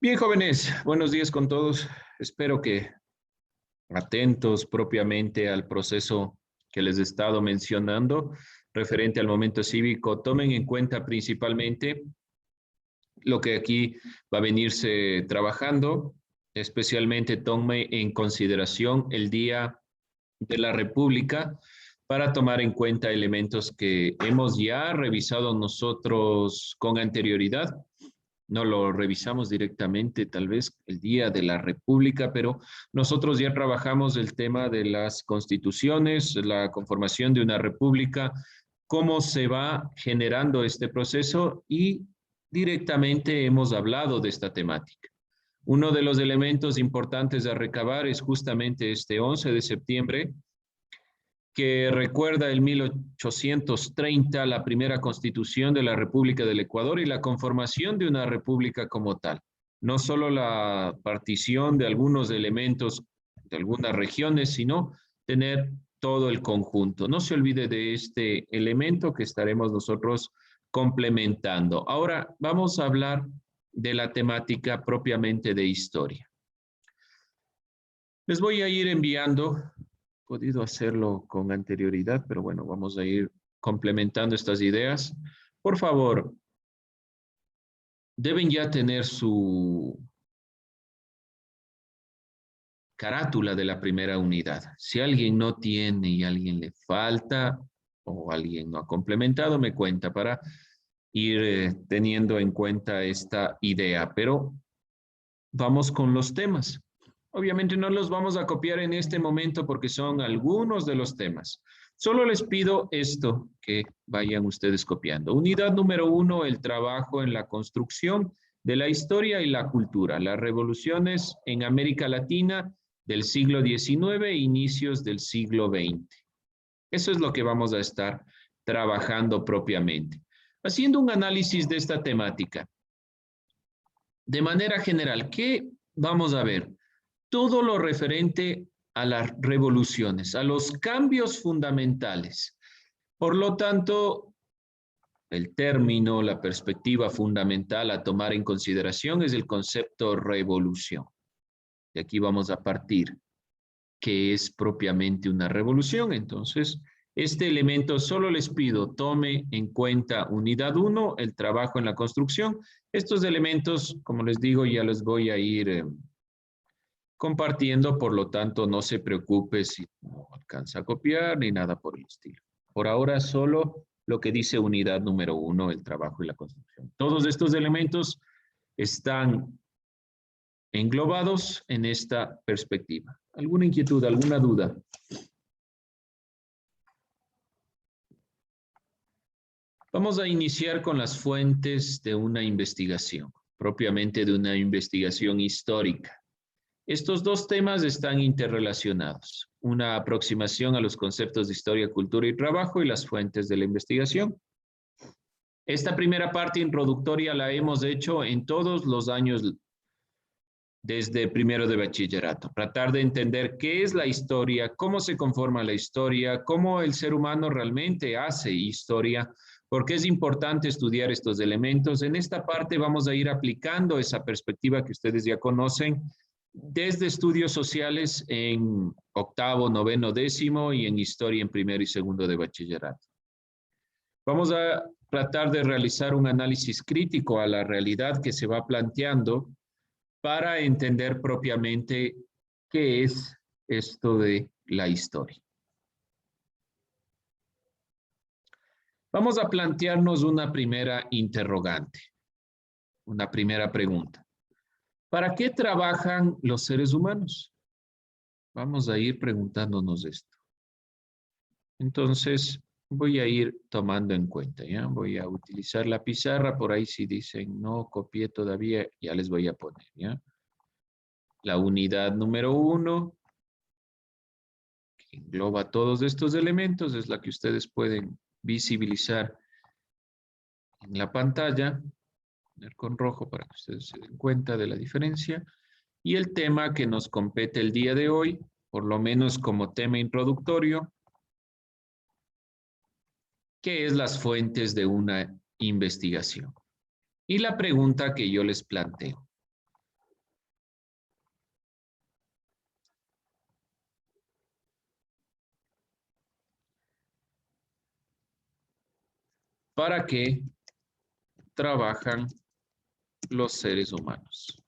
Bien, jóvenes, buenos días con todos. Espero que atentos propiamente al proceso que les he estado mencionando referente al momento cívico, tomen en cuenta principalmente lo que aquí va a venirse trabajando, especialmente tome en consideración el Día de la República para tomar en cuenta elementos que hemos ya revisado nosotros con anterioridad. No lo revisamos directamente, tal vez el Día de la República, pero nosotros ya trabajamos el tema de las constituciones, la conformación de una república, cómo se va generando este proceso y directamente hemos hablado de esta temática. Uno de los elementos importantes a recabar es justamente este 11 de septiembre, que recuerda el 1830, la primera constitución de la República del Ecuador y la conformación de una república como tal. No solo la partición de algunos elementos de algunas regiones, sino tener todo el conjunto. No se olvide de este elemento que estaremos nosotros complementando. Ahora vamos a hablar de la temática propiamente de historia. Les voy a ir enviando, podido hacerlo con anterioridad, pero bueno, vamos a ir complementando estas ideas. Por favor, deben ya tener su carátula de la primera unidad. Si alguien no tiene y a alguien le falta o alguien no ha complementado, me cuenta para ir teniendo en cuenta esta idea. Pero vamos con los temas. Obviamente no los vamos a copiar en este momento porque son algunos de los temas. Solo les pido esto, que vayan ustedes copiando. Unidad número 1, el trabajo en la construcción de la historia y la cultura, las revoluciones en América Latina del siglo XIX e inicios del siglo XX. Eso es lo que vamos a estar trabajando propiamente. Haciendo un análisis de esta temática. De manera general, ¿qué vamos a ver? Todo lo referente a las revoluciones, a los cambios fundamentales. Por lo tanto, el término, la perspectiva fundamental a tomar en consideración es el concepto revolución. De aquí vamos a partir. ¿Qué es propiamente una revolución? Entonces, este elemento solo les pido, tome en cuenta unidad 1, el trabajo en la construcción. Estos elementos, como les digo, ya les voy a ir compartiendo, por lo tanto, no se preocupe si no alcanza a copiar ni nada por el estilo. Por ahora, solo lo que dice unidad número 1, el trabajo y la construcción. Todos estos elementos están englobados en esta perspectiva. ¿Alguna inquietud, alguna duda? Vamos a iniciar con las fuentes de una investigación, propiamente de una investigación histórica. Estos dos temas están interrelacionados. Una aproximación a los conceptos de historia, cultura y trabajo y las fuentes de la investigación. Esta primera parte introductoria la hemos hecho en todos los años desde primero de bachillerato. Tratar de entender qué es la historia, cómo se conforma la historia, cómo el ser humano realmente hace historia, porque es importante estudiar estos elementos. En esta parte vamos a ir aplicando esa perspectiva que ustedes ya conocen desde estudios sociales en octavo, noveno, décimo y en historia en primero y segundo de bachillerato. Vamos a tratar de realizar un análisis crítico a la realidad que se va planteando para entender propiamente qué es esto de la historia. Vamos a plantearnos una primera interrogante, una primera pregunta. ¿Para qué trabajan los seres humanos? Vamos a ir preguntándonos esto. Entonces, voy a ir tomando en cuenta, ¿ya? Voy a utilizar la pizarra, por ahí si dicen no copié todavía, ya les voy a poner, ¿ya? La unidad número 1, que engloba todos estos elementos, es la que ustedes pueden visibilizar en la pantalla, poner con rojo para que ustedes se den cuenta de la diferencia. Y el tema que nos compete el día de hoy, por lo menos como tema introductorio, ¿qué es las fuentes de una investigación? Y la pregunta que yo les planteo, ¿para qué trabajan los seres humanos?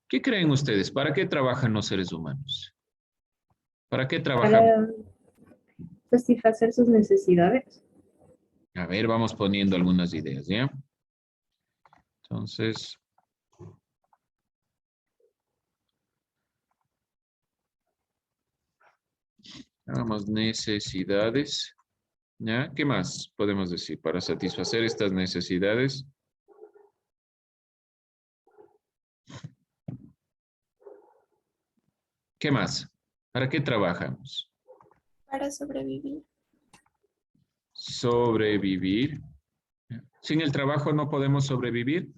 ¿Qué creen ustedes? ¿Para qué trabajan los seres humanos? ¿Para qué trabajamos? Para satisfacer sus necesidades. A ver, vamos poniendo algunas ideas, ¿ya? Entonces, hagamos necesidades, ¿ya? ¿Qué más podemos decir? Para satisfacer estas necesidades. ¿Qué más? ¿Para qué trabajamos? Para sobrevivir. Sobrevivir. Sin el trabajo no podemos sobrevivir.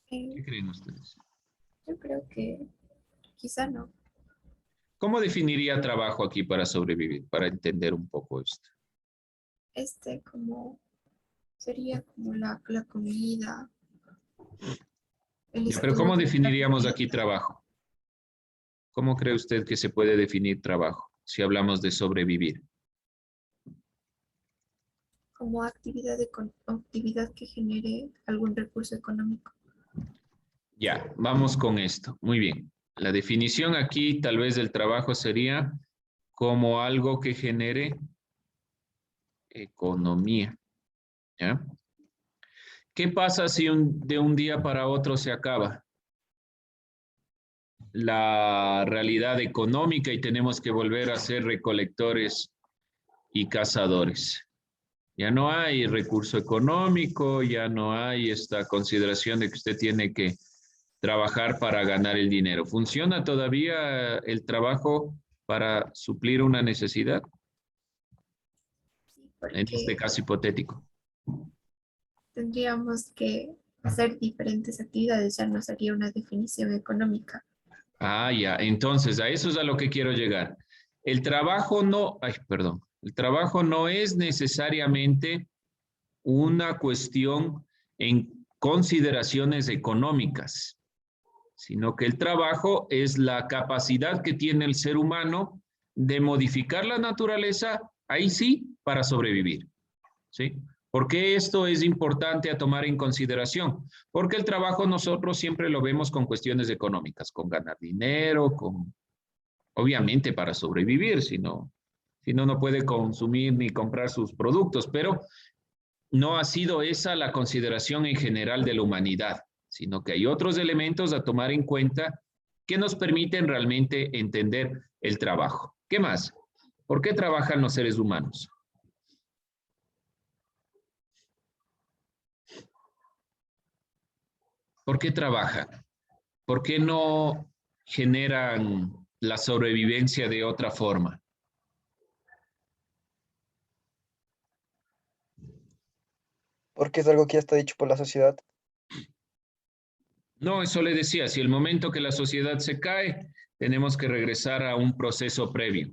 ¿Qué creen ustedes? Yo creo que quizá no. ¿Cómo definiría trabajo aquí para sobrevivir? Para entender un poco esto. Como sería como la comida, el Ya, pero ¿cómo estudio, definiríamos aquí trabajo? ¿Cómo cree usted que se puede definir trabajo si hablamos de sobrevivir? como actividad que genere algún recurso económico. Ya, vamos con esto. Muy bien. La definición aquí tal vez del trabajo sería como algo que genere economía. ¿Ya? ¿Qué pasa si de un día para otro se acaba la realidad económica y tenemos que volver a ser recolectores y cazadores? Ya no hay recurso económico, ya no hay esta consideración de que usted tiene que trabajar para ganar el dinero. ¿Funciona todavía el trabajo para suplir una necesidad? Sí, En este porque caso hipotético. tendríamos que hacer diferentes actividades, ya no sería una definición económica. Ah, ya. Entonces, a eso es a lo que quiero llegar. El trabajo no, ay, perdón, el trabajo no es necesariamente una cuestión en consideraciones económicas, sino que el trabajo es la capacidad que tiene el ser humano de modificar la naturaleza, ahí sí, para sobrevivir. ¿Sí? ¿Por qué esto es importante a tomar en consideración? Porque el trabajo nosotros siempre lo vemos con cuestiones económicas, con ganar dinero, con, obviamente para sobrevivir, si no, no puede consumir ni comprar sus productos, pero no ha sido esa la consideración en general de la humanidad, sino que hay otros elementos a tomar en cuenta que nos permiten realmente entender el trabajo. ¿Qué más? ¿Por qué trabajan los seres humanos? ¿Por qué trabajan? ¿Por qué no generan la sobrevivencia de otra forma? Porque es algo que ya está dicho por la sociedad. No, eso le decía, si el momento que la sociedad se cae, tenemos que regresar a un proceso previo.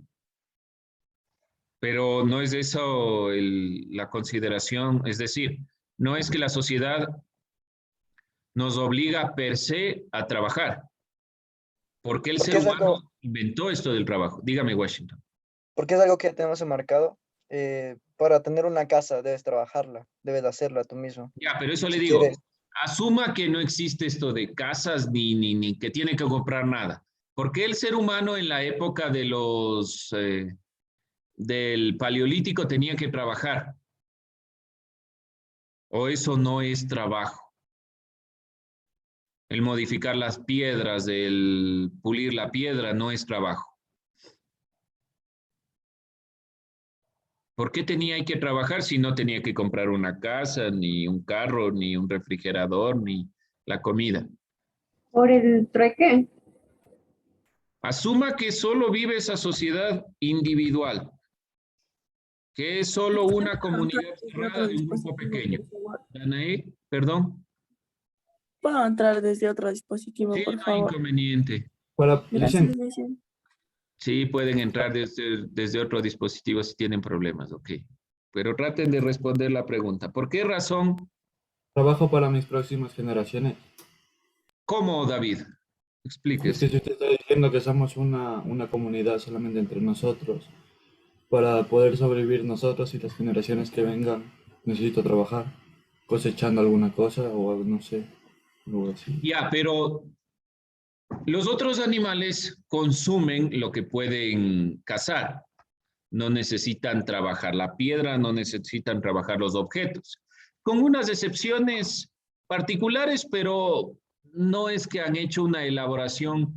Pero no es eso la consideración, es decir, no es que la sociedad nos obliga per se a trabajar, porque el ser Porque es algo, humano inventó esto del trabajo. Dígame, Washington. porque es algo que ya tenemos enmarcado. Para tener una casa debes trabajarla, debes hacerla tú mismo. Ya, pero eso le Si digo, quieres, asuma que no existe esto de casas ni que tiene que comprar nada. ¿Por qué el ser humano en la época de del paleolítico tenía que trabajar? ¿O eso no es trabajo? El modificar las piedras, el pulir la piedra no es trabajo. ¿Por qué tenía que trabajar si no tenía que comprar una casa, ni un carro, ni un refrigerador, ni la comida? Por el trueque. Asuma que solo vive esa sociedad individual, que es solo una comunidad Desde cerrada otro de un grupo dispositivo, pequeño. por favor. Danae, perdón. ¿Puedo entrar desde otro dispositivo, Sí, por no hay favor? inconveniente. Para, Gracias, Licen, licenciado. Sí, pueden entrar desde otro dispositivo si tienen problemas, ok. Pero traten de responder la pregunta. ¿Por qué razón? trabajo para mis próximas generaciones. ¿Cómo, David? Es que Explíquese. si usted está diciendo que somos una comunidad solamente entre nosotros, Para poder sobrevivir nosotros y las generaciones que vengan, necesito trabajar, cosechando alguna cosa o no sé, algo así. Ya, pero los otros animales consumen lo que pueden cazar. No necesitan trabajar la piedra, no necesitan trabajar los objetos, con unas excepciones particulares, pero no es que han hecho una elaboración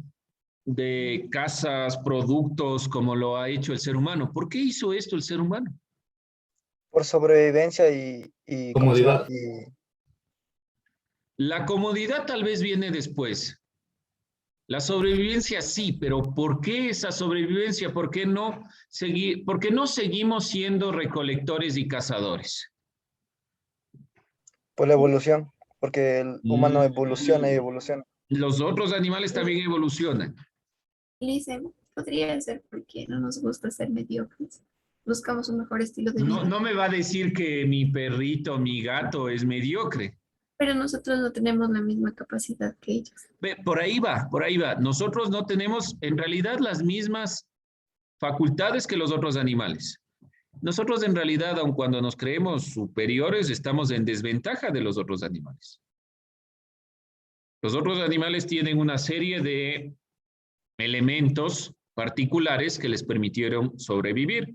de casas, productos, como lo ha hecho el ser humano. ¿Por qué hizo esto el ser humano? Por sobrevivencia ¿cómo se llama? Comodidad. La comodidad tal vez viene después. La sobrevivencia sí, pero ¿por qué esa sobrevivencia? ¿Por qué no seguimos siendo recolectores y cazadores? Por la evolución, porque el humano evoluciona y Mm, evoluciona. Los otros animales también evolucionan. Dicen, podría ser porque no nos gusta ser mediocres. Buscamos un mejor estilo de No, vida. no me va a decir que mi perrito, mi gato es mediocre. Pero nosotros no tenemos la misma capacidad que ellos. Ve, por ahí va, por ahí va. Nosotros no tenemos en realidad las mismas facultades que los otros animales. Nosotros en realidad, aun cuando nos creemos superiores, estamos en desventaja de los otros animales. Los otros animales tienen una serie de elementos particulares que les permitieron sobrevivir.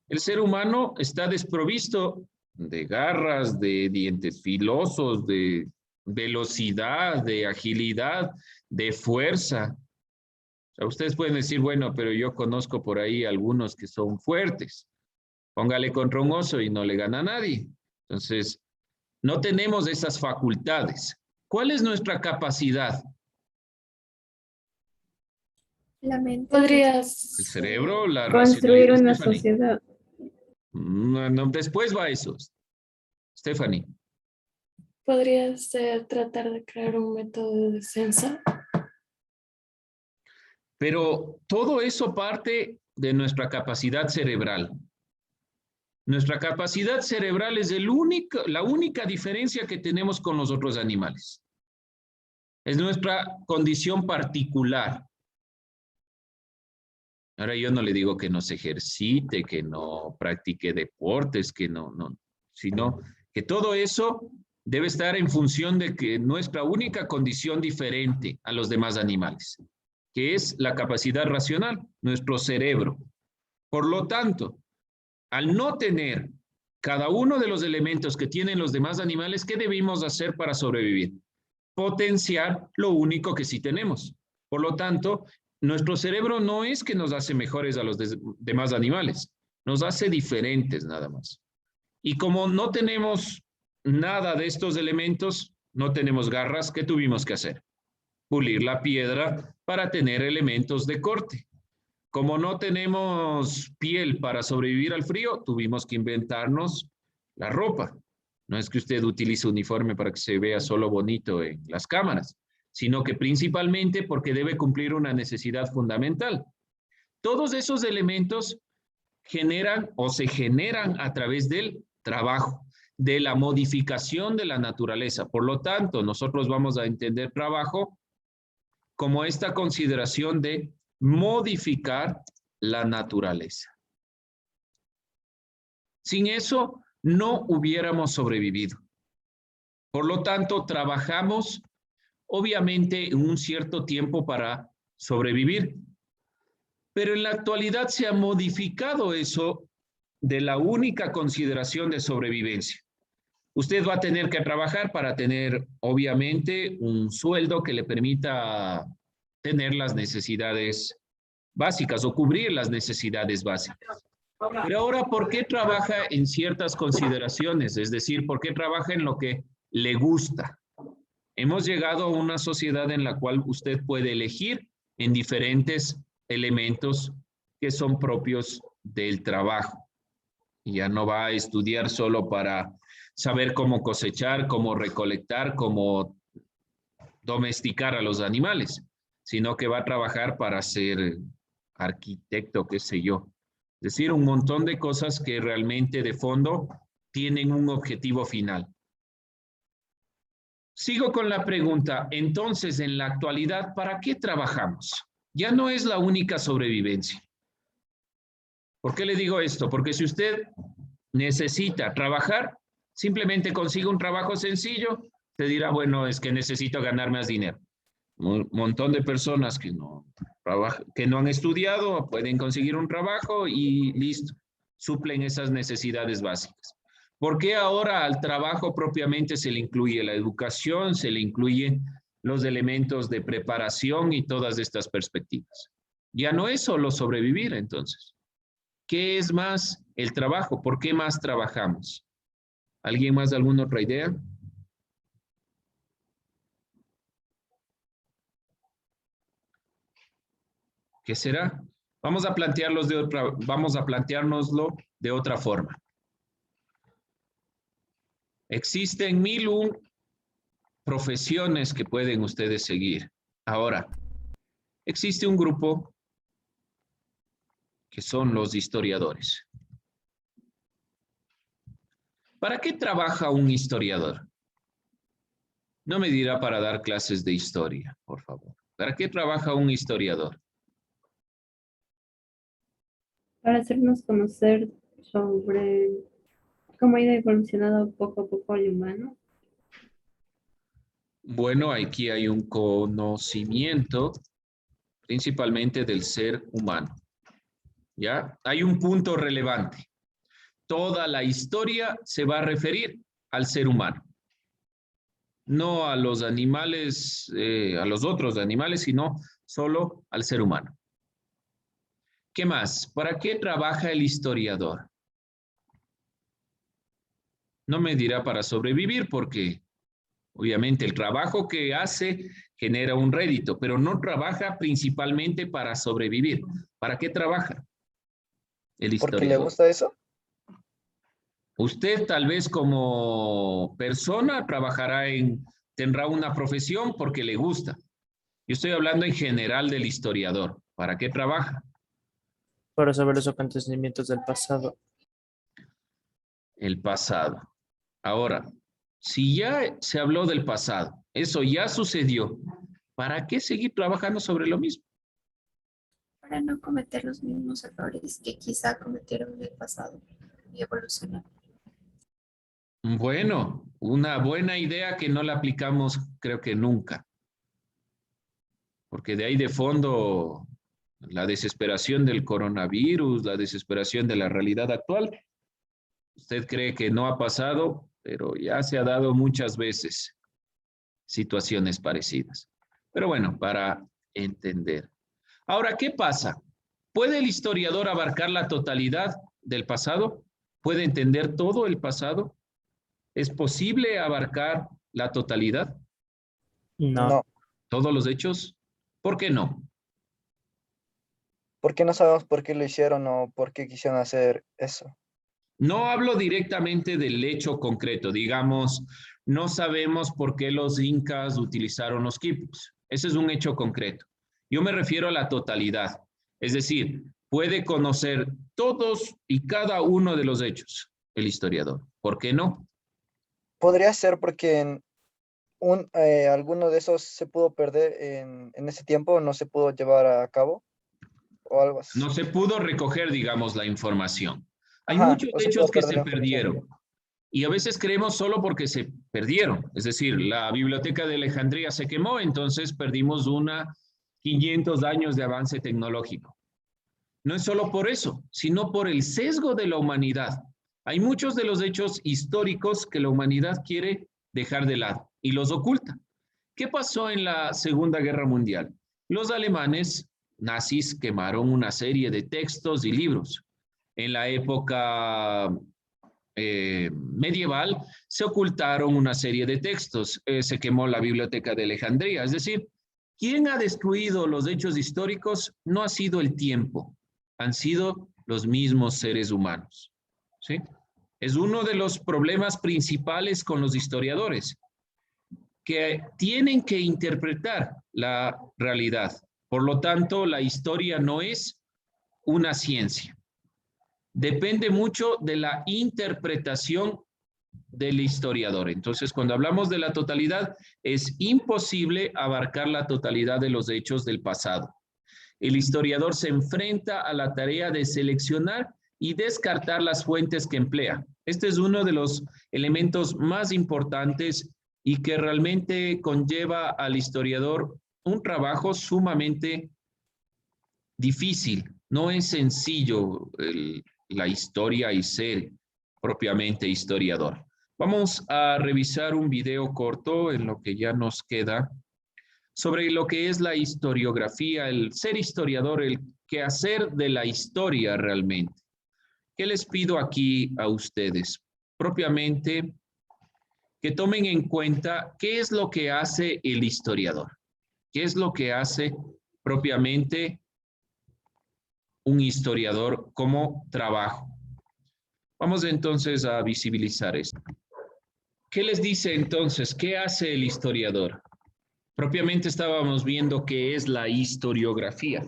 El ser humano está desprovisto de garras, de dientes filosos, de velocidad, de agilidad, de fuerza. O sea, ustedes pueden decir, bueno, pero yo conozco por ahí algunos que son fuertes. Póngale contra un oso y no le gana a nadie. Entonces, no tenemos esas facultades. ¿Cuál es nuestra capacidad? La mente. El Podrías, cerebro, la Construir racionalidad. una Stephanie. sociedad. No, después va eso. Stephanie. podrías tratar de crear un método de defensa. Pero todo eso parte de nuestra capacidad cerebral. Nuestra capacidad cerebral es la única diferencia que tenemos con los otros animales. Es nuestra condición particular. Ahora yo no le digo que no se ejercite, que no practique deportes, que no, sino que todo eso debe estar en función de que nuestra única condición diferente a los demás animales, que es la capacidad racional, nuestro cerebro. Por lo tanto, al no tener cada uno de los elementos que tienen los demás animales, ¿qué debimos hacer para sobrevivir? Potenciar lo único que sí tenemos. Por lo tanto, nuestro cerebro no es que nos hace mejores a los demás animales, nos hace diferentes nada más. Y como no tenemos nada de estos elementos, no tenemos garras, ¿qué tuvimos que hacer? Pulir la piedra para tener elementos de corte. Como no tenemos piel para sobrevivir al frío, tuvimos que inventarnos la ropa. No es que usted utilice uniforme para que se vea solo bonito en las cámaras, sino que principalmente porque debe cumplir una necesidad fundamental. Todos esos elementos generan o se generan a través del trabajo, de la modificación de la naturaleza. Por lo tanto, nosotros vamos a entender trabajo como esta consideración de modificar la naturaleza. Sin eso, no hubiéramos sobrevivido. Por lo tanto, trabajamos obviamente un cierto tiempo para sobrevivir, pero en la actualidad se ha modificado eso de la única consideración de sobrevivencia. Usted va a tener que trabajar para tener, obviamente, un sueldo que le permita tener las necesidades básicas o cubrir las necesidades básicas. Pero ahora, ¿por qué trabaja en ciertas consideraciones? Es decir, ¿por qué trabaja en lo que le gusta? Hemos llegado a una sociedad en la cual usted puede elegir en diferentes elementos que son propios del trabajo. Y ya no va a estudiar solo para saber cómo cosechar, cómo recolectar, cómo domesticar a los animales, sino que va a trabajar para ser arquitecto, qué sé yo. Es decir, un montón de cosas que realmente de fondo tienen un objetivo final. Sigo con la pregunta, entonces, en la actualidad, ¿para qué trabajamos? Ya no es la única sobrevivencia. ¿Por qué le digo esto? Porque si usted necesita trabajar, simplemente consigue un trabajo sencillo, te dirá, bueno, es que necesito ganar más dinero. Un montón de personas que no han estudiado pueden conseguir un trabajo y listo, suplen esas necesidades básicas. ¿Por qué ahora al trabajo propiamente se le incluye la educación, se le incluyen los elementos de preparación y todas estas perspectivas? Ya no es solo sobrevivir, entonces. ¿Qué es más el trabajo? ¿Por qué más trabajamos? ¿Alguien más, alguna otra idea? ¿Qué será? Vamos a planteárnoslo de otra forma. Existen 1001 profesiones que pueden ustedes seguir. Ahora, existe un grupo que son los historiadores. ¿Para qué trabaja un historiador? No me dirá para dar clases de historia, por favor. ¿Para qué trabaja un historiador? Para hacernos conocer sobre cómo ha ido evolucionando poco a poco el humano. Bueno, aquí hay un conocimiento principalmente del ser humano. ¿Ya? Hay un punto relevante. Toda la historia se va a referir al ser humano. No a los animales, a los otros animales, sino solo al ser humano. ¿Qué más? ¿Para qué trabaja el historiador? No me dirá para sobrevivir porque obviamente el trabajo que hace genera un rédito, pero no trabaja principalmente para sobrevivir. ¿Para qué trabaja el historiador? ¿Porque le gusta eso? Usted tal vez como persona tendrá una profesión porque le gusta. Yo estoy hablando en general del historiador. ¿Para qué trabaja? Para saber los acontecimientos del pasado. El pasado. Ahora, si ya se habló del pasado, eso ya sucedió, ¿para qué seguir trabajando sobre lo mismo? Para no cometer los mismos errores que quizá cometieron en el pasado y evolucionar. Bueno, una buena idea que no la aplicamos creo que nunca. Porque de ahí de fondo, la desesperación del coronavirus, la desesperación de la realidad actual, usted cree que no ha pasado, pero ya se ha dado muchas veces situaciones parecidas. Pero bueno, para entender. Ahora, ¿qué pasa? ¿Puede el historiador abarcar la totalidad del pasado? ¿Puede entender todo el pasado? ¿Es posible abarcar la totalidad? No. ¿Todos los hechos? ¿Por qué no? Porque no sabemos por qué lo hicieron o por qué quisieron hacer eso. No hablo directamente del hecho concreto. Digamos, no sabemos por qué los incas utilizaron los quipus. Ese es un hecho concreto. Yo me refiero a la totalidad. Es decir, puede conocer todos y cada uno de los hechos el historiador. ¿Por qué no? Podría ser porque alguno de esos se pudo perder en ese tiempo, no se pudo llevar a cabo o algo así. No se pudo recoger, digamos, la información. Hay Ajá, muchos o se hechos pudo que perder se la información. perdieron. Y a veces creemos solo porque se perdieron. Es decir, la biblioteca de Alejandría se quemó, entonces perdimos 500 años de avance tecnológico. No es solo por eso, sino por el sesgo de la humanidad. Hay muchos de los hechos históricos que la humanidad quiere dejar de lado y los oculta. ¿Qué pasó en la Segunda Guerra Mundial? Los alemanes nazis quemaron una serie de textos y libros. En la época medieval se ocultaron una serie de textos. Se quemó la biblioteca de Alejandría. Es decir, ¿quién ha destruido los hechos históricos? No ha sido el tiempo, han sido los mismos seres humanos. ¿Sí? Es uno de los problemas principales con los historiadores, que tienen que interpretar la realidad. Por lo tanto, la historia no es una ciencia. Depende mucho de la interpretación del historiador. Entonces, cuando hablamos de la totalidad, es imposible abarcar la totalidad de los hechos del pasado. el historiador se enfrenta a la tarea de seleccionar y descartar las fuentes que emplea. Este es uno de los elementos más importantes y que realmente conlleva al historiador un trabajo sumamente difícil. No es sencillo la historia y ser propiamente historiador. Vamos a revisar un video corto en lo que ya nos queda sobre lo que es la historiografía, el ser historiador, el quehacer de la historia realmente. ¿Qué les pido aquí a ustedes? Propiamente que tomen en cuenta qué es lo que hace el historiador. ¿Qué es lo que hace propiamente un historiador como trabajo? Vamos entonces a visibilizar esto. ¿Qué les dice entonces? ¿Qué hace el historiador? Propiamente estábamos viendo qué es la historiografía,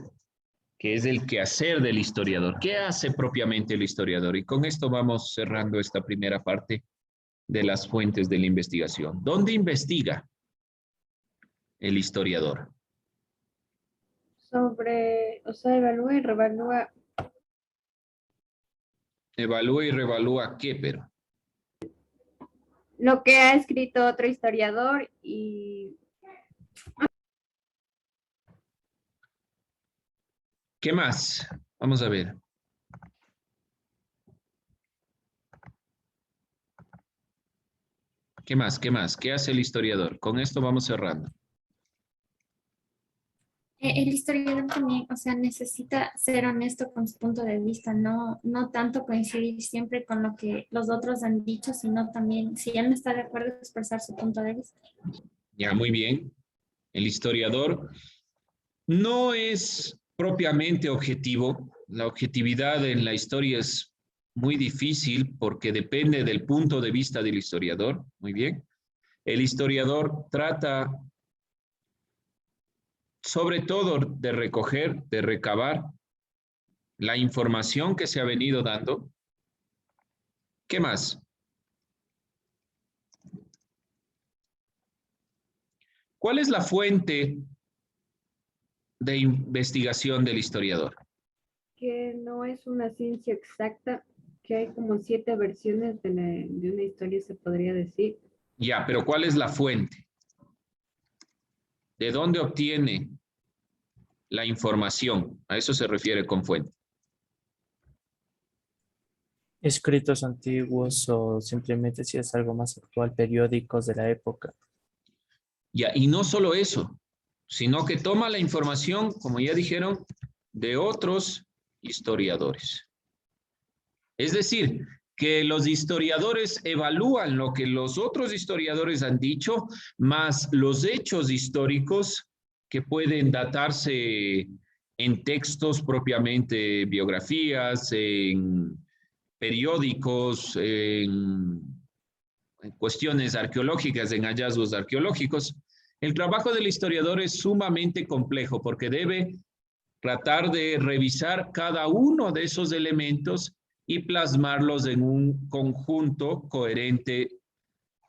que es el quehacer del historiador. ¿Qué hace propiamente el historiador? Y con esto vamos cerrando esta primera parte de las fuentes de la investigación. ¿Dónde investiga el historiador? Evalúa y revalúa. Evalúa y revalúa qué, pero. Lo que ha escrito otro historiador y... ¿Qué más? Vamos a ver. ¿Qué más? ¿Qué más? ¿Qué hace el historiador? Con esto vamos cerrando. El historiador también, o sea, necesita ser honesto con su punto de vista, no tanto coincidir siempre con lo que los otros han dicho, sino también, si él no está de acuerdo, expresar su punto de vista. Ya, muy bien. El historiador no es propiamente objetivo. La objetividad en la historia es muy difícil porque depende del punto de vista del historiador. Muy bien. El historiador trata sobre todo de recoger, de recabar la información que se ha venido dando. ¿Qué más? ¿Cuál es la fuente de investigación del historiador? Que no es una ciencia exacta, que hay como 7 versiones de una historia, se podría decir. Ya, pero ¿cuál es la fuente? ¿De dónde obtiene la información? A eso se refiere con fuente. Escritos antiguos o simplemente si es algo más actual, periódicos de la época. Ya, y no solo eso, sino que toma la información, como ya dijeron, de otros historiadores. Es decir, que los historiadores evalúan lo que los otros historiadores han dicho, más los hechos históricos que pueden datarse en textos propiamente, biografías, en periódicos, en cuestiones arqueológicas, en hallazgos arqueológicos. El trabajo del historiador es sumamente complejo porque debe tratar de revisar cada uno de esos elementos y plasmarlos en un conjunto coherente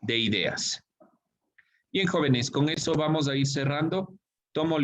de ideas. Bien, jóvenes, con eso vamos a ir cerrando. Tomo